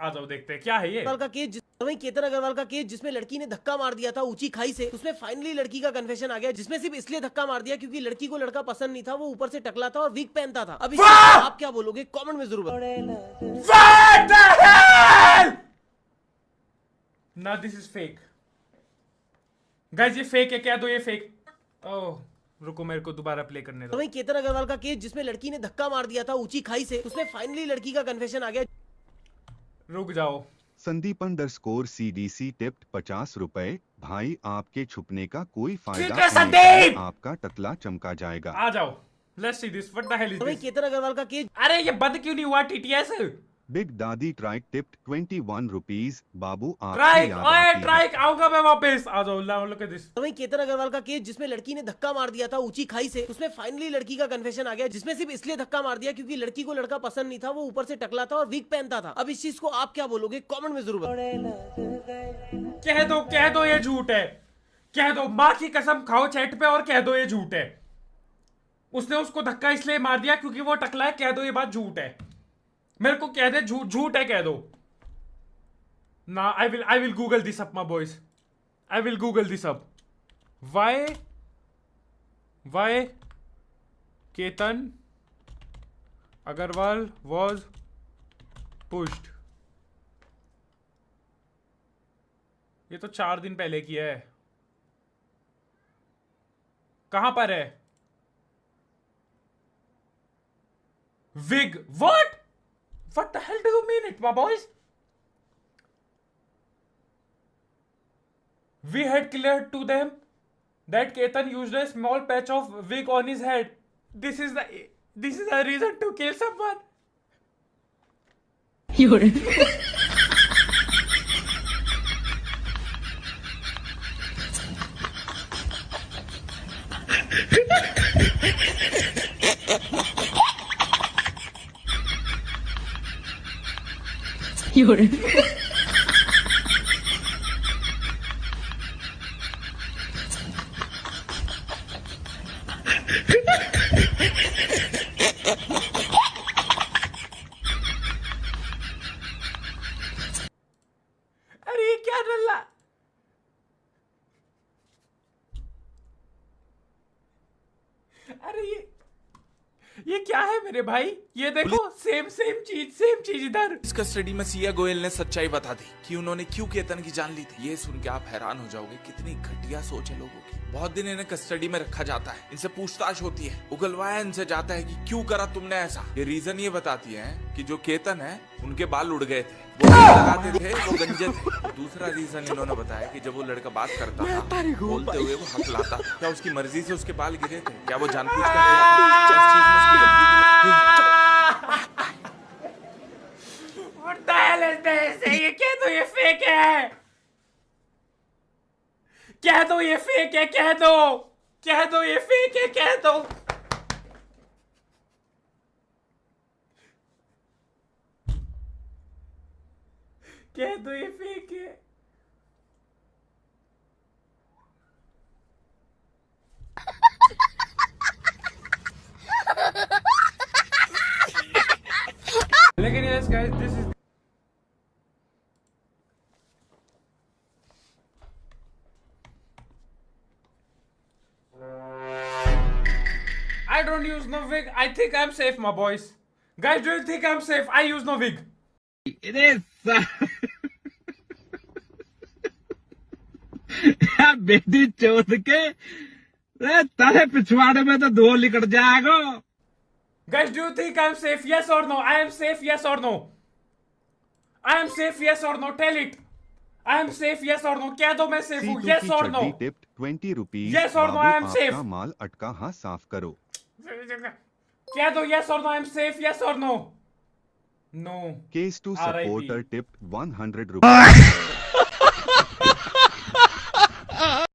आ जाओ देखते हैं क्या है ये। का केस वहीं केतन अग्रवाल का केस जिसमें लड़की ने धक्का मार दिया था ऊंची खाई से, उसमें फाइनली लड़की का कन्फेशन आ गया, जिसमें सिर्फ इसलिए धक्का मार दिया क्योंकि लड़की को लड़का पसंद नहीं था, वो ऊपर से टकला था और वीक पहनता था। अब आप क्या बोलोगे कमेंट में जरूर ना दिस इज फेक गाइस, ये फेक है, क्या दो ये फेक। ओह रुको मेरे को दोबारा प्ले करने दो। वहीं केतन अग्रवाल का केस जिसमें लड़की ने धक्का मार दिया था ऊंची खाई से, उसमें फाइनली लड़की का कन्फेशन आ गया। रुक जाओ। संदीप_CDC टिप्ड 50 रुपए। भाई आपके छुपने का कोई फायदा ठीक है, नहीं संदीप! है, आपका टकला चमका जाएगा। आ जाओ, let's see this, what the hell is वहीं दिस। केतन अग्रवाल का केस अरे ये बंद क्यों नहीं हुआ टीटीएस। बिग दादी ट्राइक टिप्ड 21 रुपीज। बाबू आपकी ट्राइक, याद ओए आती है। ट्राइक, आऊंगा मैं वापस। आ जाओ, लुक एट दिस। वहीं केतन अग्रवाल का केस जिसमें लड़की ने धक्का मार दिया था ऊंची खाई से, उसमें फाइनली लड़की का कन्फेशन आ गया, जिसमें सिर्फ इसलिए धक्का मार दिया क्योंकि लड़की को लड़का पसंद नहीं था, वो ऊपर से टकला था और वीक पहनता था। अब इस चीज को आप क्या बोलोगे कमेंट में जरूर कह दो ये झूठ है, कह दो, माँ की कसम खाओ चैट पे और कह दो ये झूठ है। उसने उसको धक्का इसलिए मार दिया क्योंकि वो टकला है, कह दो ये बात झूठ है। मेरे को कह दे झूठ है, कह दो ना। I will Google this up my boys, I will Google this up. Why Ketan Agarwal was pushed. ये तो 4 दिन पहले की है। कहां पर है wig? What the hell do you mean it, my boys? We had cleared to them that Ketan used a small patch of wig on his head. This is a reason to kill someone. अरे ये क्या डल्ला? अरे ये क्या है मेरे भाई? ये देखो, सेम चीज इधर। इस कस्टडी में सिया गोयल ने सच्चाई बता दी कि उन्होंने क्यों केतन की जान ली थी। ये सुन के आप हैरान हो जाओगे कितनी घटिया सोच है लोगों की। बहुत दिन इन्हें कस्टडी में रखा जाता है, इनसे पूछताछ होती है, उगलवाया इनसे जाता है कि क्यों करा तुमने ऐसा। ये रीजन ये बताती है कि जो केतन है उनके बाल उड़ गए थे, वो लगाते थे, वो गंजे थे। दूसरा रीजन इन्होंने बताया कि जब वो लड़का बात करता था बोलते हुए वो हकलाता था। क्या उसकी मर्जी से उसके बाल गिरे थे? क्या वो जानबूझ कर किया था? इस चीज में उसकी गलती What the hell is this? ये कह दो ये फेक है, कह दो ये फेक है, कह दो ये फेक है, कह दो। कह दो ये फेक है। लेकिन yes guys, this is I don't use no wig. I think I'm safe, my boys. Guys, do you think I'm safe? I use no wig. It is. बेटी चौथ के तारे पिछवाड़े में तो धो निकल जाएगा। Guys, do you think I'm safe? Yes or no? I am safe. Yes or no? I am safe. Yes or no? Tell it. I am safe. Yes or no? कह दो मैं safe हूँ. Yes or no? Tipped 20 rupees. Yes or no? I am safe. आपका माल अटका, हाँ साफ करो। कह दो yes or no? I am safe. Yes or no? No. Case to RIP. Supporter tipped 100 rupees.